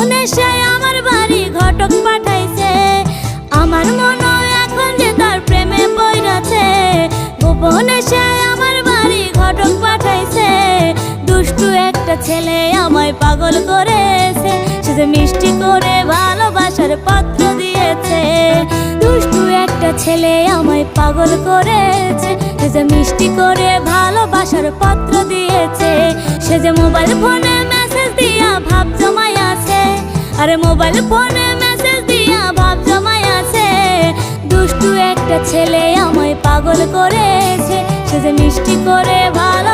গোপনে সে আমার বাড়ি ঘটক পাঠাইছে। আমার মনে এখন যে তার প্রেমে পড়েছে। গোপনে সে আমার বাড়ি ঘটক পাঠাইছে। দুষ্টু একটা ছেলে আমায় পাগল করেছে। সে যে মিষ্টি করে ভালোবাসার পত্র দিয়েছে। দুষ্টু একটা ছেলে আমায় পাগল করেছে। সে যে মিষ্টি করে ভালোবাসার পত্র দিয়েছে। সে যে মোবাইল ফোনে মেসেজ দিয়া ভাব জমাই আছে। আরে মোবাইল ফোনে মেসেজ দিয়া ভাব জমাই আছে। দুষ্টু একটা ছেলে আমায় পাগল করেছে। সে যে মিষ্টি করে ভালো